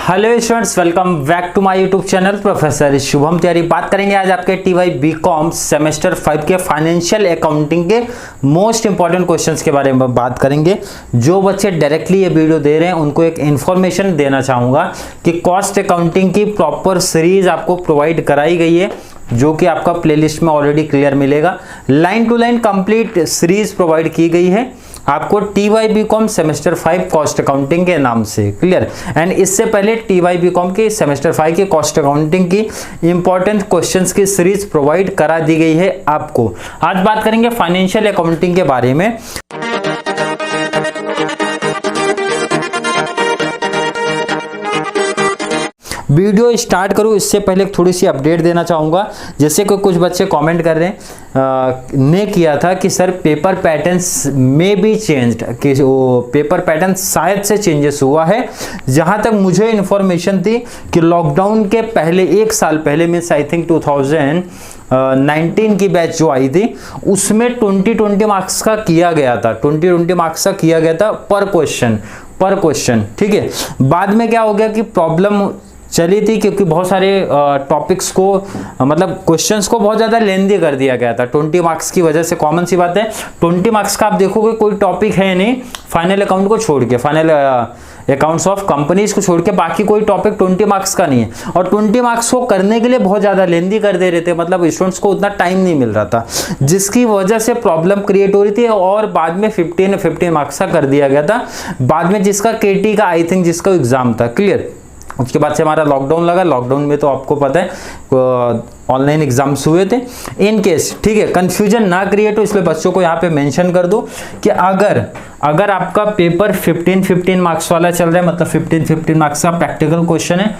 Hello students, welcome back to my YouTube channel professor Shubham Tiwari. बात करेंगे आज आपके टीवाई बीकॉम सेमेस्टर 5 के फाइनेंशियल अकाउंटिंग के मोस्ट इंपॉर्टेंट क्वेश्चंस के बारे में बात करेंगे। जो बच्चे डायरेक्टली ये वीडियो दे रहे हैं उनको एक इन्फॉर्मेशन देना चाहूँगा कि कॉस्ट अकाउंटिंग की प्रॉपर सीरीज आपको प्रोवाइड कराई गई है, जो कि आपका प्लेलिस्ट में ऑलरेडी क्लियर मिलेगा। Line to line complete series provide की गई है आपको TY BCom semester 5 cost accounting के नाम से, क्लियर। एंड इससे पहले टीवाई बीकॉम के सेमेस्टर 5 के कॉस्ट अकाउंटिंग की इंपॉर्टेंट क्वेश्चंस की सीरीज प्रोवाइड करा दी गई है आपको। आज बात करेंगे फाइनेंशियल अकाउंटिंग के बारे में। वीडियो स्टार्ट करूं इससे पहले थोड़ी सी अपडेट देना चाहूँगा। जैसे कि कुछ बच्चे कमेंट कर रहे हैं ने किया था कि सर पेपर पैटर्न्स में भी चेंज्ड, कि वो पेपर पैटर्न शायद से चेंजेस हुआ है। जहां तक मुझे इन्फॉर्मेशन थी कि लॉकडाउन के पहले एक साल पहले मीन्स आई थिंक 2019 की बैच जो आई थी उसमें 20 मार्क्स का किया गया था, 20 मार्क्स का किया गया था पर क्वेश्चन, ठीक है। बाद में क्या हो गया कि प्रॉब्लम चली थी क्योंकि बहुत सारे टॉपिक्स को मतलब क्वेश्चंस को बहुत ज़्यादा लेंदी कर दिया गया था 20 मार्क्स की वजह से। कॉमन सी बात है, 20 मार्क्स का आप देखोगे कोई टॉपिक है नहीं फाइनल अकाउंट को छोड़ के, फाइनल अकाउंट्स ऑफ कंपनीज को छोड़ के बाकी कोई टॉपिक 20 मार्क्स का नहीं है। और 20 मार्क्स को करने के लिए बहुत ज़्यादा लेंदी कर दे रहे थे, मतलब स्टूडेंट्स को उतना टाइम नहीं मिल रहा था, जिसकी वजह से प्रॉब्लम क्रिएट हो रही थी। और बाद में 15 मार्क्स का कर दिया गया था, बाद में जिसका केटी का आई थिंक जिसका एग्जाम था, क्लियर। उसके बाद से हमारा लॉकडाउन लगा। लॉकडाउन में तो आपको पता है ऑनलाइन एग्जाम्स हुए थे। इन केस ठीक है कंफ्यूजन ना क्रिएट हो इसलिए बच्चों को यहाँ पे मेंशन कर दो कि अगर आपका पेपर 15 मार्क्स वाला चल रहा है, मतलब 15 मार्क्स का प्रैक्टिकल क्वेश्चन है,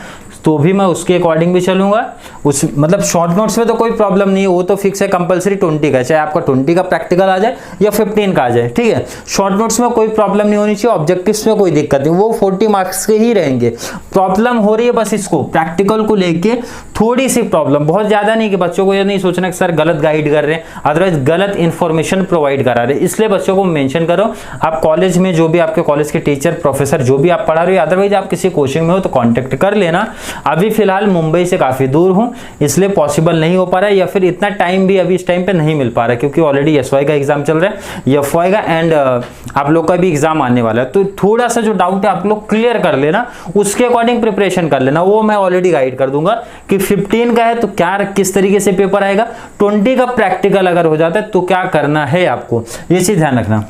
तो भी मैं उसके अकॉर्डिंग भी चलूंगा। उस मतलब शॉर्ट नोट्स में तो कोई प्रॉब्लम नहीं है, वो तो फिक्स है कंपलसरी 20 का, चाहे आपका 20 का प्रैक्टिकल आ जाए या 15 का आ जाए, ठीक है। शॉर्ट नोट्स में कोई प्रॉब्लम नहीं होनी चाहिए, ऑब्जेक्टिव्स में कोई दिक्कत नहीं, वो 40 मार्क्स के ही रहेंगे। प्रॉब्लम हो रही है बस इसको प्रैक्टिकल को लेके थोड़ी सी प्रॉब्लम, बहुत ज्यादा नहीं कि बच्चों को ये नहीं सोचना कि सर गलत गाइड कर रहे हैं, अदरवाइज गलत इंफॉर्मेशन प्रोवाइड करा रहे हैं, इसलिए बच्चों को मेंशन करो। आप कॉलेज में जो भी आपके कॉलेज के टीचर प्रोफेसर जो भी आप पढ़ा रहे हो, अदरवाइज आप किसी कोचिंग में हो तो कॉन्टेक्ट कर लेना। अभी फिलहाल मुंबई से काफी दूर हूं इसलिए पॉसिबल नहीं हो पा रहा है, या फिर इतना टाइम भी अभी इस टाइम पे नहीं मिल पा रहा है क्योंकि ऑलरेडी एसवाई का एग्जाम चल रहा है, एफवाई का एंड आप लोग का भी एग्जाम आने वाला है। तो थोड़ा सा जो डाउट है आप लोग क्लियर कर लेना, उसके अकॉर्डिंग प्रिपरेशन कर लेना, वो मैं ऑलरेडी गाइड कर दूंगा कि 15 का है तो क्या किस तरीके से पेपर आएगा, 20 का प्रैक्टिकल अगर हो जाता है तो क्या करना है आपको, ये चीज ध्यान रखना।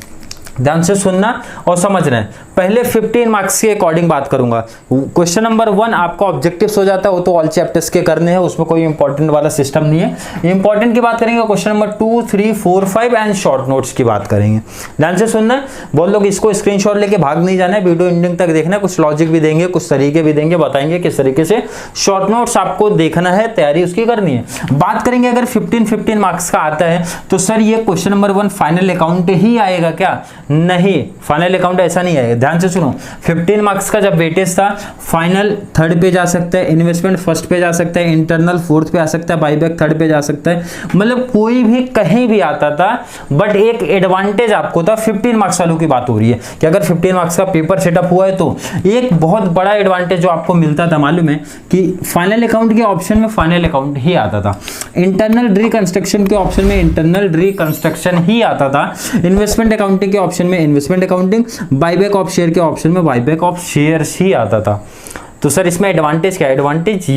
ध्यान से सुनना और समझना है। पहले 15 मार्क्स के अकॉर्डिंग बात करूंगा। क्वेश्चन नंबर 1 आपका ऑब्जेक्टिव्स हो जाता है, वो तो ऑल चैप्टर्स के करने हैं, उसमें कोई इंपॉर्टेंट वाला सिस्टम नहीं है। इंपॉर्टेंट की बात करेंगे question number 2, 3, 4, 5 and short notes की बात करेंगे। ध्यान से सुनना, बहुत लोग इसको स्क्रीनशॉट लेके भाग नहीं जाना है, वीडियो एंडिंग तक देखना है, कुछ लॉजिक भी देंगे, कुछ तरीके भी देंगे, बताएंगे किस तरीके से शॉर्ट नोट्स आपको देखना है, तैयारी उसकी करनी है। बात करेंगे अगर 15 मार्क्स का आता है तो सर ये क्वेश्चन नंबर 1 फाइनल अकाउंट ही आएगा क्या? नहीं, फाइनल अकाउंट ऐसा नहीं आएगा। ध्यान से सुनो, 15 मार्क्स का जब वेटेज था, फाइनल 3rd पे जा सकता है, इन्वेस्टमेंट 1st पे जा सकता है, इंटरनल 4th पे आ सकता है, बाईबैक 3rd पे जा सकता है, मतलब कोई भी कहीं भी आता था। बट एक एडवांटेज आपको था, 15 मार्क्स वालों की बात हो रही है कि अगर 15 मार्क्स का पेपर सेटअप हुआ है तो एक बहुत बड़ा एडवांटेज जो आपको मिलता था मालूम है कि फाइनल अकाउंट के ऑप्शन में फाइनल अकाउंट ही आता था, इंटरनल रिकंस्ट्रक्शन के ऑप्शन में इंटरनल रिकंस्ट्रक्शन ही आता था, इन्वेस्टमेंट अकाउंटिंग के ऑप्शन में investment accounting, buyback of share के ऑप्शन में बाईबैक ऑफ शेयर्स ही आता था। तो सर इसमें एडवांटेज क्या है? एडवांटेज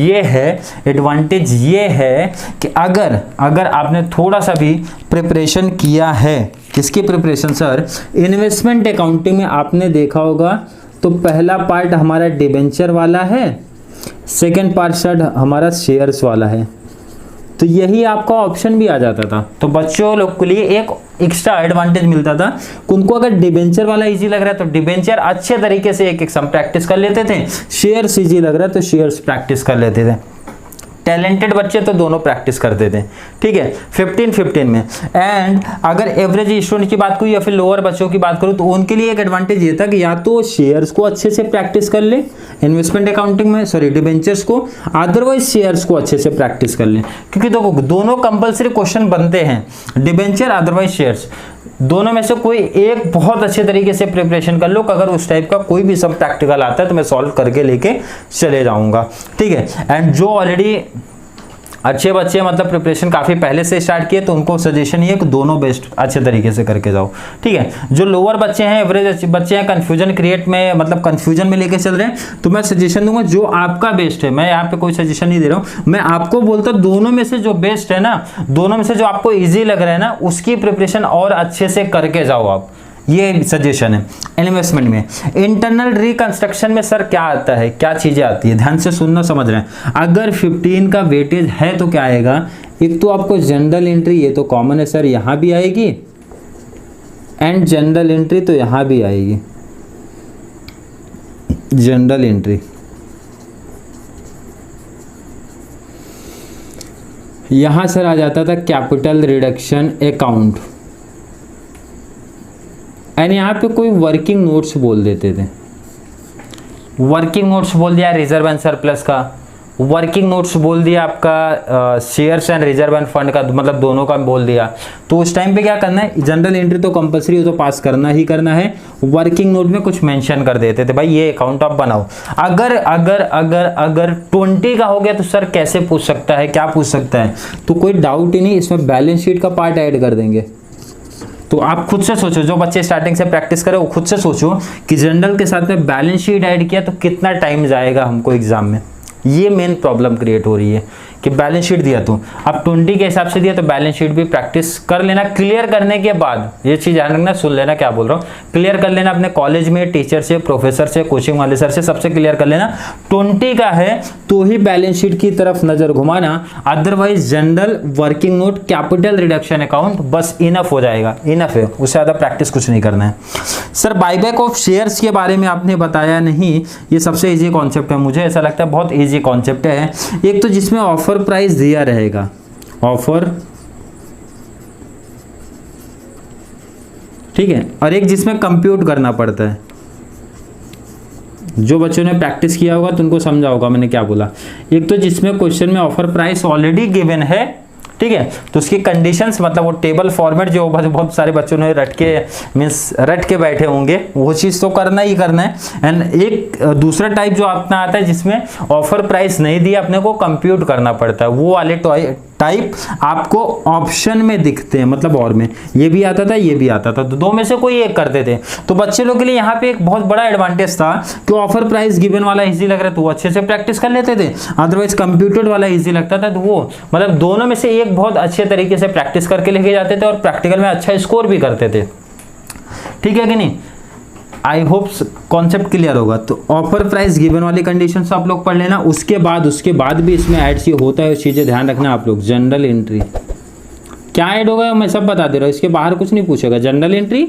ये है कि अगर आपने थोड़ा सा भी प्रिपरेशन किया है, किसकी प्रिपरेशन सर? इन्वेस्टमेंट अकाउंटिंग में आपने देखा होगा तो पहला पार्ट हमारा डिबेंचर वाला है, सेकेंड पार्ट सर हमारा शेयर्स वाला है, तो यही आपका ऑप्शन भी आ जाता था। तो बच्चों लोग के लिए एक एक्स्ट्रा एडवांटेज मिलता था। उनको अगर डिबेंचर वाला इजी लग रहा है तो डिबेंचर अच्छे तरीके से एक सम प्रैक्टिस कर लेते थे, शेयर्स इजी लग रहा है तो शेयर्स प्रैक्टिस कर लेते थे। टैलेंटेड बच्चे तो दोनों प्रैक्टिस करते थे, ठीक है, 15 में। एंड अगर एवरेज स्टूडेंट की बात करूँ या फिर लोअर बच्चों की बात करूँ तो उनके लिए एक एडवांटेज ये था कि या तो शेयर्स को अच्छे से प्रैक्टिस कर ले इन्वेस्टमेंट अकाउंटिंग में, सॉरी डिबेंचर्स को, अदरवाइज शेयर्स को अच्छे से प्रैक्टिस कर ले, क्योंकि देखो दोनों कंपलसरी क्वेश्चन बनते हैं, डिबेंचर अदरवाइज शेयर्स। दोनों में से कोई एक बहुत अच्छे तरीके से प्रिपरेशन कर लो, अगर उस टाइप का कोई भी सब प्रैक्टिकल आता है तो मैं सॉल्व करके लेके चले जाऊंगा, ठीक है। एंड जो ऑलरेडी अच्छे बच्चे मतलब प्रिपरेशन काफ़ी पहले से स्टार्ट किए तो उनको सजेशन ये है कि दोनों बेस्ट अच्छे तरीके से करके जाओ, ठीक है। जो लोअर बच्चे हैं, एवरेज बच्चे हैं, कन्फ्यूजन क्रिएट में मतलब कन्फ्यूजन में लेके चल रहे हैं, तो मैं सजेशन दूंगा जो आपका बेस्ट है। मैं यहाँ पे कोई सजेशन नहीं दे रहा हूँ, मैं आपको बोलता हूँ दोनों में से जो बेस्ट है ना, दोनों में से जो आपको ईजी लग रहा है ना, उसकी प्रिपरेशन और अच्छे से करके जाओ आप, ये सजेशन है। इन्वेस्टमेंट में इंटरनल रिकंस्ट्रक्शन में सर क्या आता है, क्या चीजें आती है, ध्यान से सुनना, समझ रहे हैं। अगर 15 का वेटेज है तो क्या आएगा, एक तो आपको जनरल एंट्री, ये तो कॉमन है सर, यहां भी आएगी, एंड जनरल एंट्री तो यहां भी आएगी, जनरल एंट्री। यहां सर आ जाता था कैपिटल रिडक्शन अकाउंट, एंड यहाँ पे कोई वर्किंग नोट्स बोल देते थे, वर्किंग नोट्स बोल दिया रिजर्व एंड सरप्लस का, वर्किंग नोट्स बोल दिया आपका shares and reserve end fund का, मतलब दोनों का बोल दिया। तो उस टाइम पे क्या करना है, जनरल एंट्री तो कंपलसरी हो तो पास करना ही करना है, वर्किंग नोट में कुछ मेंशन कर देते थे, भाई ये अकाउंट आप बनाओ। अगर अगर अगर अगर 20 का हो गया तो सर कैसे पूछ सकता है, क्या पूछ सकता है, तो कोई डाउट ही नहीं, इसमें बैलेंस शीट का पार्ट ऐड कर देंगे। तो आप खुद से सोचो, जो बच्चे स्टार्टिंग से प्रैक्टिस करें वो खुद से सोचो कि जनरल के साथ में बैलेंस शीट ऐड किया तो कितना टाइम जाएगा हमको एग्जाम में। ये मेन प्रॉब्लम क्रिएट हो रही है कि बैलेंस शीट दिया तो अब 20 के हिसाब से दिया तो बैलेंस शीट भी प्रैक्टिस कर लेना। क्लियर करने के बाद ये चीज़ ध्यान रखना, सुन लेना क्या बोल रहा हूँ, क्लियर कर लेना अपने कॉलेज में टीचर से, प्रोफेसर से, कोचिंग वाले सर से, सबसे क्लियर कर लेना। 20 का है तो ही बैलेंस शीट की तरफ नजर घुमाना, otherwise general, working note, capital reduction account बस इनफ हो जाएगा, इनफ है, उससे ज़्यादा प्रैक्टिस कुछ नहीं करना है। सर बाईबैक ऑफ शेयर्स के बारे में आपने बताया नहीं, ये सबसे ईजी कॉन्सेप्ट है, मुझे ऐसा लगता है बहुत ईजी कॉन्सेप्ट है। एक तो जिसमें ऑफर प्राइस दिया रहेगा, ऑफर, ठीक है, और एक जिसमें कंप्यूट करना पड़ता है। जो बच्चों ने प्रैक्टिस किया होगा तो उनको समझा होगा मैंने क्या बोला। एक तो जिसमें क्वेश्चन में ऑफर प्राइस ऑलरेडी गिवन है, ठीक है, तो उसकी कंडीशंस मतलब वो टेबल फॉर्मेट जो बहुत सारे बच्चों ने रट के बैठे होंगे, वो चीज़ तो करना ही करना है। एंड एक दूसरा टाइप जो अपना आता है जिसमें ऑफर प्राइस नहीं दिया, अपने को कंप्यूट करना पड़ता है, वो वाले टाइप आपको ऑप्शन में दिखते हैं, मतलब और में ये भी आता था, ये भी आता था, तो दो में से कोई एक करते थे। तो बच्चे लोग के लिए यहाँ पे एक बहुत बड़ा एडवांटेज था कि ऑफर प्राइस गिवन वाला इजी लग रहा है तो वो अच्छे से प्रैक्टिस कर लेते थे, अदरवाइज कंप्यूटेड वाला इजी लगता था तो वो मतलब दोनों में से एक बहुत अच्छे तरीके से प्रैक्टिस करके लेके जाते थे और प्रैक्टिकल में अच्छा स्कोर भी करते थे, ठीक है कि नहीं। आई होप कॉन्सेप्ट क्लियर होगा। तो ऑफर प्राइस गिवन वाली कंडीशन आप लोग पढ़ लेना, उसके बाद भी इसमें ऐड होता है, चीज़ें ध्यान रखना आप लोग। जनरल एंट्री क्या ऐड होगा मैं सब बता दे रहा हूँ, इसके बाहर कुछ नहीं पूछेगा। जनरल एंट्री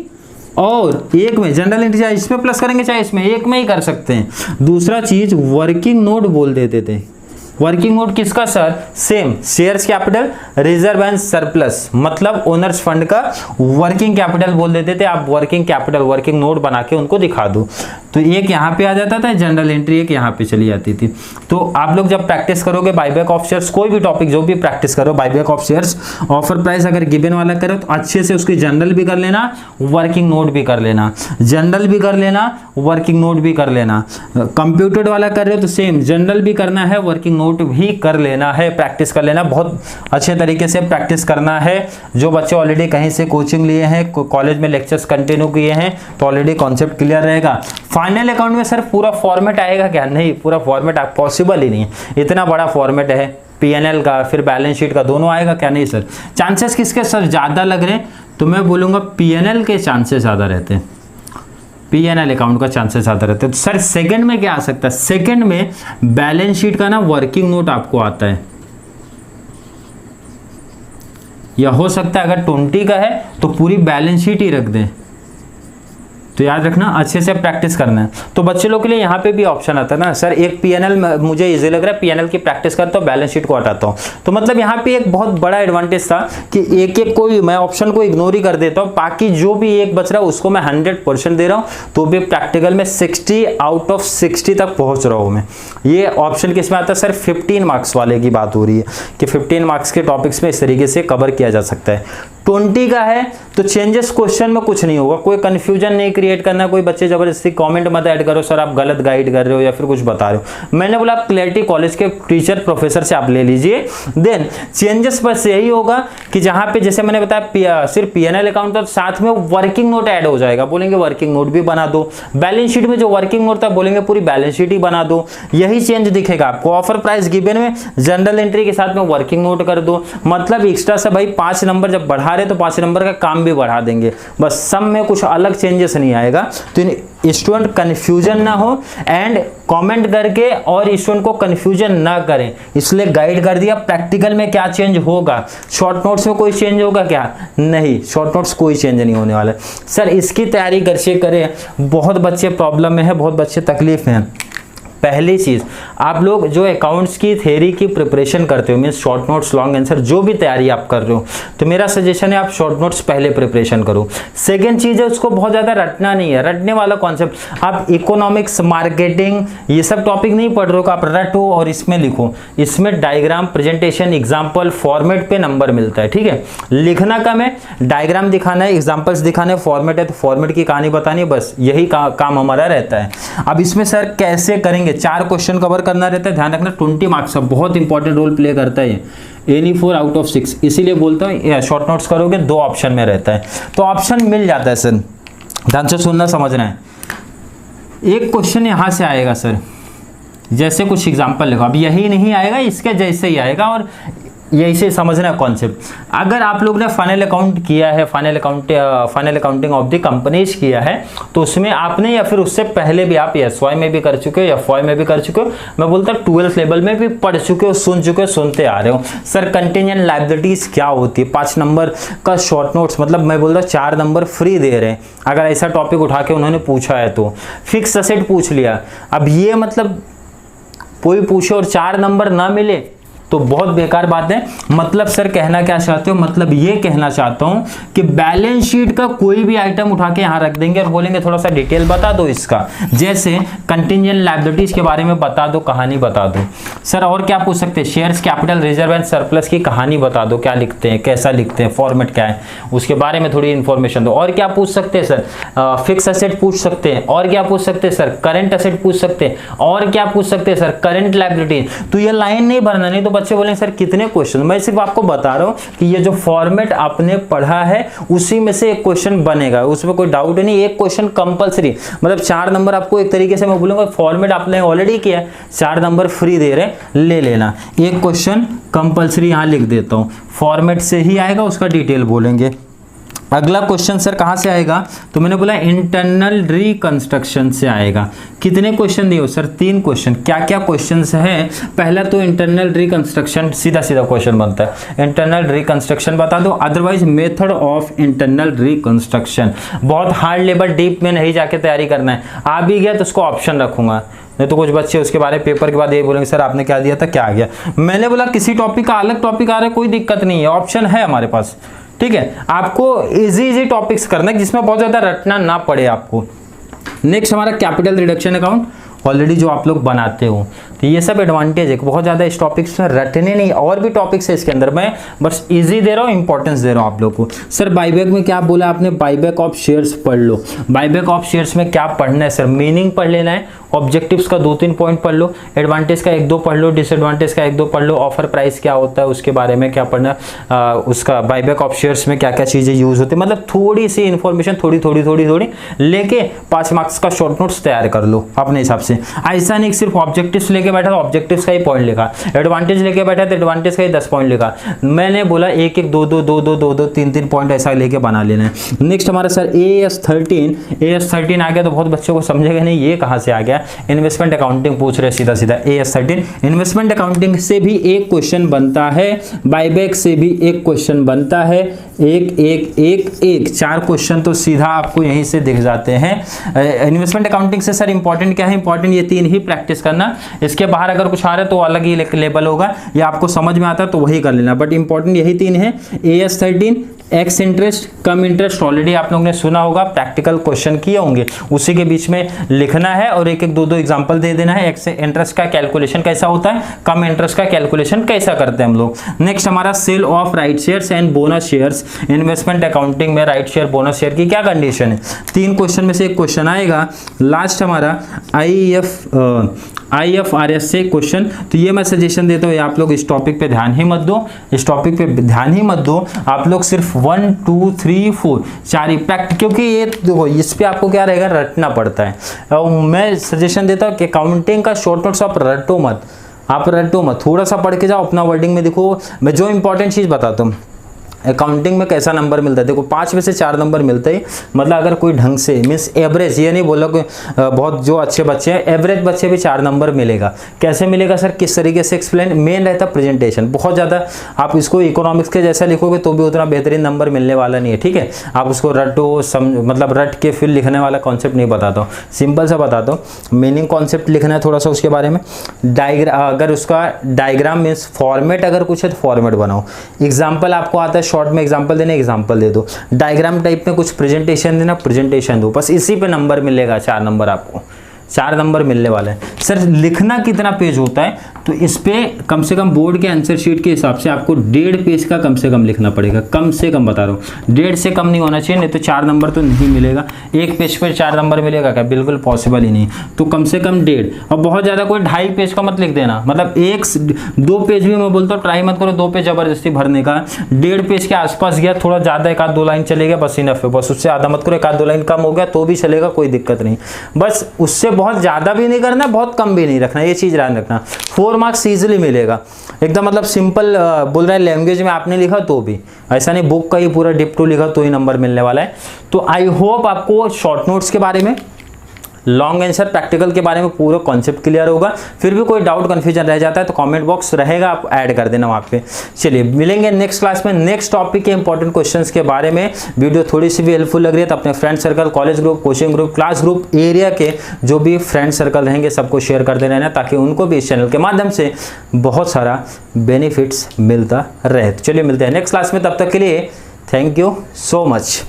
और एक में जनरल एंट्री चाहे इसमें प्लस करेंगे चाहे इसमें, एक में ही कर सकते हैं। दूसरा चीज वर्किंग नोट बोल देते थे। वर्किंग नोट किसका sir, same shares capital, reserve and surplus, मतलब ओनर्स फंड का वर्किंग कैपिटल बोल देते थे। आप वर्किंग कैपिटल वर्किंग नोट बना के उनको दिखा दो, तो एक यहाँ पे आ जाता था जनरल एंट्री, एक यहाँ पे चली जाती थी। तो आप लोग जब प्रैक्टिस करोगे बाईबैक ऑफ शेयर्स, कोई भी टॉपिक जो भी प्रैक्टिस करो, buyback of shares offer price अगर गिवन वाला करो तो अच्छे से उसकी जनरल भी कर लेना, वर्किंग नोट भी कर लेना, जनरल भी कर लेना, वर्किंग नोट भी कर लेना। कंप्यूटेड वाला कर रहे हो तो सेम जनरल भी करना है, वर्किंग नोट भी कर लेना है, प्रैक्टिस कर लेना, बहुत अच्छे तरीके से प्रैक्टिस करना है। जो बच्चे ऑलरेडी कहीं से कोचिंग लिए हैं, कॉलेज में लेक्चर्स कंटिन्यू किए हैं, तो ऑलरेडी कॉन्सेप्ट क्लियर रहेगा। फाइनल अकाउंट में सर पूरा फॉर्मेट आएगा क्या, नहीं, पूरा फॉर्मेट पॉसिबल ही नहीं है, इतना बड़ा फॉर्मेट है। पीएनएल का फिर बैलेंस शीट का दोनों आएगा क्या, नहीं सर। चांसेस किसके सर ज़्यादा लग रहे हैं, तो मैं बोलूँगा पीएनएल के चांसेस ज़्यादा रहते हैं, पीएनएल अकाउंट का चांसेस ज़्यादा रहते हैं। तो सर सेकंड में क्या आ सकता है, सेकंड में बैलेंस शीट का ना वर्किंग नोट आपको आता है, या हो सकता है अगर 20 का है तो पूरी बैलेंस शीट ही रख दें, तो याद रखना, अच्छे से प्रैक्टिस करना है। तो बच्चे लोग के लिए यहाँ पे भी ऑप्शन आता है ना सर, एक पीएनएल मुझे इजी लग रहा है, पीएनएल की प्रैक्टिस करता हूँ, बैलेंस शीट को हटाता हूँ। तो मतलब यहाँ पे एक बहुत बड़ा एडवांटेज था कि एक एक को मैं ऑप्शन को इग्नोर ही कर देता हूँ, बाकी जो भी एक बच रहा है उसको मैं 100% दे रहा हूँ, तो भी प्रैक्टिकल में 60 आउट ऑफ 60 तक पहुंच रहा हूँ मैं। ये ऑप्शन किस में आता है सर, 15 मार्क्स वाले की बात हो रही है कि 15 मार्क्स के टॉपिक्स में इस तरीके से कवर किया जा सकता है। 20 का है तो चेंजेस क्वेश्चन में कुछ नहीं होगा, कोई कंफ्यूजन नहीं क्रिएट करना, कोई बच्चे जबरदस्ती कमेंट मत ऐड करो सर आप गलत गाइड कर रहे हो या फिर कुछ बता रहे हो। मैंने बोला आप क्लैरिटी कॉलेज के टीचर प्रोफेसर से आप ले लीजिए। देन चेंजेस बस यही होगा कि जहां पे जैसे मैंने बताया सिर्फ पीएनएल अकाउंट था, साथ में वर्किंग नोट ऐड हो जाएगा, बोलेंगे वर्किंग नोट भी बना दो। बैलेंस शीट में जो वर्किंग नोट था बोलेंगे पूरी बैलेंस शीट ही बना दो, यही चेंज दिखेगा आपको। ऑफर प्राइस गिवन में जनरल एंट्री के साथ में वर्किंग नोट कर दो, मतलब एक्स्ट्रा से भाई 5 नंबर जब बढ़ा रहे तो 5 नंबर का काम भी बढ़ा देंगे, बस सब में कुछ अलग चेंजेस नहीं आएगा। तो स्टूडेंट कंफ्यूजन ना हो एंड कमेंट करके और स्टूडेंट को कंफ्यूजन ना करें, इसलिए गाइड कर दिया। प्रैक्टिकल में क्या चेंज होगा, शॉर्ट नोट्स में कोई चेंज होगा क्या, नहीं, शॉर्ट नोट्स कोई चेंज नहीं होने वाला सर। इसकी तैयारी कैसे करें, बहुत बच्चे प्रॉब्लम में है, बहुत बच्चे तकलीफ में हैं। पहली चीज, आप लोग जो अकाउंट्स की थ्योरी की प्रिपरेशन करते हो, means short notes, long answer, जो भी तैयारी आप कर रहे हो, तो मेरा सजेशन है आप शॉर्ट नोट्स पहले प्रिपरेशन करो। सेकंड चीज है उसको बहुत ज्यादा रटना नहीं है, रटने वाला कॉन्सेप्ट आप इकोनॉमिक्स, मार्केटिंग, ये सब टॉपिक नहीं पढ़ रहे हो, आप रटो और इसमें लिखो। इसमें डायग्राम, प्रेजेंटेशन, एग्जाम्पल, फॉर्मेट पे नंबर मिलता है, ठीक है। लिखना कम है, डायग्राम दिखाना है, एग्जाम्पल्स दिखाने, फॉर्मेट है तो फॉर्मेट की कहानी बतानी है, बस यही काम हमारा रहता है। अब इसमें सर कैसे करेंगे, 4 क्वेश्चन कवर करना रहता है, ध्यान रखना 20 मार्क्स का बहुत इंपॉर्टेंट रोल प्ले करता है ये, एनी 4 आउट ऑफ 6, इसीलिए बोलता हूँ शॉर्ट नोट्स करोगे 2 ऑप्शन में रहता है, तो ऑप्शन मिल जाता है सर, ध्यान से सुनना समझना है। एक क्वेश्चन यहां से आएगा सर, जैसे कुछ एग्जांपल लिखो, अब यही नहीं आएगा, इसके जैसे ही आएगा, और यही से समझना है कॉन्सेप्ट। अगर आप लोग ने फाइनल अकाउंट किया है, final accounting of the companies किया है, तो उसमें आपने या फिर उससे पहले भी आप एसवाई में भी कर चुके हो या एफवाई में भी कर चुके हो, मैं बोलता हूँ 12th लेवल में भी पढ़ चुके हो, सुन चुके हो, सुनते आ रहे हो। सर कंटिजेंट लायबिलिटीज क्या होती है, 5 नंबर का शॉर्ट नोट्स, मतलब मैं बोलता हूँ 4 नंबर फ्री दे रहे हैं अगर ऐसा टॉपिक उठा के उन्होंने पूछा है तो। फिक्स असेट पूछ लिया, अब ये मतलब कोई पूछे और 4 नंबर ना मिले तो बहुत बेकार बात है। मतलब सर कहना क्या चाहते हो, मतलब ये कहना चाहता हूं कि बैलेंस शीट का कोई भी आइटम उठा के यहां रख देंगे और बोलेंगे थोड़ा सा डिटेल बता दो इसका, जैसे कंटिजेंट लायबिलिटीज के बारे में बता दो, कहानी बता दो। सर और क्या पूछ सकते हैं, shares, capital, reserve and surplus की कहानी बता दो, क्या लिखते हैं, कैसा लिखते हैं, फॉर्मेट क्या है, उसके बारे में थोड़ी इंफॉर्मेशन दो। और क्या पूछ सकते हैं सर, फिक्स असेट पूछ सकते हैं, और क्या पूछ सकते हैं सर, करंट असेट पूछ सकते हैं, और क्या पूछ सकते हैं सर, करंट लायबिलिटी। तो ये लाइन नहीं भरना, नहीं तो बच्चे बोलेंगे सर कितने क्वेश्चन। मैं सिर्फ आपको बता रहा हूं कि ये जो फॉर्मेट आपने पढ़ा है उसी में से एक क्वेश्चन बनेगा, उसमें कोई डाउट नहीं। एक क्वेश्चन कंपलसरी, मतलब 4 नंबर आपको एक तरीके से मैं बोलूंगा, फॉर्मेट आपने ऑलरेडी किया है, 4 नंबर फ्री दे रहे, ले लेना। एक क्वेश्चन कंपलसरी यहां लिख देता हूं, फॉर्मेट से ही आएगा, उसका डिटेल बोलेंगे। अगला क्वेश्चन सर कहां से आएगा, तो मैंने बोला इंटरनल रिकंस्ट्रक्शन से आएगा। कितने क्वेश्चन दिए हो सर, 3 क्वेश्चन। क्या क्या क्वेश्चंस हैं, पहला तो इंटरनल रिकंस्ट्रक्शन, सीधा सीधा क्वेश्चन बनता है, इंटरनल रिकंस्ट्रक्शन बता दो, otherwise method of internal reconstruction. बहुत हार्ड लेवल डीप में नहीं जाके तैयारी करना है, आ भी गया तो उसको ऑप्शन रखूंगा, नहीं तो कुछ बच्चे उसके बारे में पेपर के बाद ये बोलेंगे सर आपने क्या दिया था, क्या आ गया। मैंने बोला किसी टॉपिक का अलग टॉपिक आ रहा है कोई दिक्कत नहीं है, ऑप्शन है हमारे पास, ठीक है। आपको इजी टॉपिक्स करना है जिसमें बहुत ज्यादा रटना ना पड़े आपको। नेक्स्ट हमारा कैपिटल रिडक्शन अकाउंट, ऑलरेडी जो आप लोग बनाते हो, तो ये सब एडवांटेज है, बहुत ज़्यादा इस टॉपिक्स में रटने नहीं, और भी टॉपिक्स है इसके अंदर, मैं बस इजी दे रहा हूँ, इंपॉर्टेंस दे रहा हूँ आप लोग को। सर बाईबैक में क्या बोला आपने, बाईबैक ऑफ शेयर्स पढ़ लो। बाईबैक ऑफ शेयर्स में क्या पढ़ना है सर, मीनिंग पढ़ लेना है, ऑब्जेक्टिव्स का 2-3 पॉइंट पढ़ लो, एडवांटेज का 1-2 पढ़ लो, डिसएडवांटेज का 1-2 पढ़ लो, ऑफर प्राइस क्या होता है उसके बारे में क्या पढ़ना, उसका बाईबैक ऑफ शेयर्स में क्या क्या चीज़ें यूज होती है, मतलब थोड़ी सी इन्फॉर्मेशन थोड़ी लेके 5 मार्क्स का शॉर्ट नोट्स तैयार कर लो अपने हिसाब से। ऐसा नहीं सिर्फ ऑब्जेक्टिव्स लेके बैठा तो ऑब्जेक्टिव्स का ही पॉइंट लिखा, एडवांटेज लेके बैठा तो एडवांटेज का ही 10 पॉइंट लिखा। मैंने बोला 1-1, 2-2, 3-3 पॉइंट ऐसा लेके बना लेना है। नेक्स्ट हमारा सर AS13 आ गया, तो बहुत बच्चों को समझेगा नहीं ये कहाँ से आ गया। इन्वेस्टमेंट अकाउंटिंग पूछ रहे सीधा AS13। इन्वेस्टमेंट अकाउंटिंग से भी एक क्वेश्चन बनता है, बाईबैक से भी एक क्वेश्चन बनता है, एक एक एक एक 4 क्वेश्चन तो सीधा आपको यहीं से दिख जाते हैं। इन्वेस्टमेंट अकाउंटिंग से सर इंपॉर्टेंट क्या है? इंपॉर्टेंट ये 3 ही प्रैक्टिस करना, इसके बाहर अगर कुछ आ रहा है तो अलग ही लेवल होगा, या आपको समझ में आता है तो वही कर लेना, बट इंपॉर्टेंट यही 3 है। AS 13 एक्स इंटरेस्ट कम इंटरेस्ट ऑलरेडी आप लोगों ने सुना होगा, प्रैक्टिकल क्वेश्चन किए होंगे, उसी के बीच में लिखना है और एक एक 2 एग्जांपल दे देना है। एक्स इंटरेस्ट का कैलकुलेशन कैसा होता है, कम इंटरेस्ट का कैलकुलेशन कैसा करते हैं हम लोग। नेक्स्ट हमारा sale of right shares and bonus shares, investment accounting में राइट शेयर बोनस शेयर की क्या कंडीशन है। 3 क्वेश्चन में से एक क्वेश्चन आएगा। लास्ट हमारा IFRS से क्वेश्चन, तो ये मैं सजेशन देता हूँ आप लोग इस टॉपिक पे ध्यान ही मत दो, इस टॉपिक पे ध्यान ही मत दो, आप लोग सिर्फ 1 2 3 4 4 ही प्रैक्टिस, क्योंकि ये देखो इस पे आपको क्या रहेगा, रटना पड़ता है। और मैं सजेशन देता हूँ कि अकाउंटिंग का शॉर्ट नोट्स आप रटो मत, थोड़ा सा पढ़ के जाओ, अपना वर्डिंग में देखो। मैं जो इंपॉर्टेंट चीज़ बताता हूँ, अकाउंटिंग में कैसा नंबर मिलता है, देखो 5 में से 4 नंबर मिलते हैं, मतलब अगर कोई ढंग से मीन्स एवरेज, ये नहीं बोला कि बहुत जो अच्छे बच्चे हैं, एवरेज बच्चे भी 4 नंबर मिलेगा। कैसे मिलेगा सर, किस तरीके से एक्सप्लेन, मेन रहता प्रेजेंटेशन। बहुत ज़्यादा आप इसको इकोनॉमिक्स के जैसा लिखोगे तो भी उतना बेहतरीन नंबर मिलने वाला नहीं है, ठीक है। आप उसको रटो, मतलब रट के फिर लिखने वाला कॉन्सेप्ट नहीं बताता हूँ, सिंपल सा बताता हूँ, मीनिंग कॉन्सेप्ट लिखना है थोड़ा सा उसके बारे में। अगर उसका डायग्राम मीन्स फॉर्मेट अगर कुछ है तो फॉर्मेट बनाओ। एग्जाम्पल आपको आता है शॉर्ट में एग्जांपल देने, एग्जांपल दे दो। डायग्राम टाइप में कुछ प्रेजेंटेशन देना, प्रेजेंटेशन दो, बस इसी पे नंबर मिलेगा, 4 नंबर आपको, 4 नंबर मिलने वाले हैं। सर लिखना कितना पेज होता है, तो इस पे कम से कम बोर्ड के आंसर शीट के हिसाब से आपको 1.5 पेज का कम से कम लिखना पड़ेगा, कम से कम बता रहा हूँ, 1.5 से कम नहीं होना चाहिए, नहीं तो 4 नंबर तो नहीं मिलेगा। एक पेज पर 4 नंबर मिलेगा क्या, बिल्कुल पॉसिबल ही नहीं। तो कम से कम 1.5, और बहुत ज़्यादा कोई 2.5 पेज का मत लिख देना, मतलब 1-2 पेज भी मैं बोलता हूँ ट्राई मत करो 2 पेज जबरदस्ती भरने का। 1.5 पेज के आसपास गया, थोड़ा ज़्यादा 1-2 लाइन चलेगा बस इनफ है, बस उससे ज़्यादा मत करो। 1-2 लाइन कम हो गया तो भी चलेगा, कोई दिक्कत नहीं, बस उससे बहुत ज़्यादा भी नहीं करना, बहुत कम भी नहीं रखना, ये चीज़ ध्यान रखना। 4 मार्क्स ईजिली मिलेगा एकदम, मतलब सिंपल बोल रहा है लैंग्वेज में आपने लिखा तो भी, ऐसा नहीं बुक का ही पूरा डिप टू लिखा तो ही नंबर मिलने वाला है। तो आई होप आपको शॉर्ट नोट्स के बारे में, लॉन्ग आंसर प्रैक्टिकल के बारे में पूरा कॉन्सेप्ट क्लियर होगा। फिर भी कोई डाउट कन्फ्यूजन रह जाता है तो कमेंट बॉक्स रहेगा, आप ऐड कर देना वहाँ पे। चलिए मिलेंगे नेक्स्ट क्लास में नेक्स्ट टॉपिक के इंपॉर्टेंट क्वेश्चंस के बारे में। वीडियो थोड़ी सी भी हेल्पफुल लग रही है तो अपने friend circle, college group, coaching group, class group, area के जो भी फ्रेंड सर्कल रहेंगे सबको शेयर कर देना, ताकि उनको भी इस चैनल के माध्यम से बहुत सारा बेनिफिट्स मिलता रहे। तो चलिए मिलते हैं नेक्स्ट क्लास में, तब तक के लिए थैंक यू सो मच।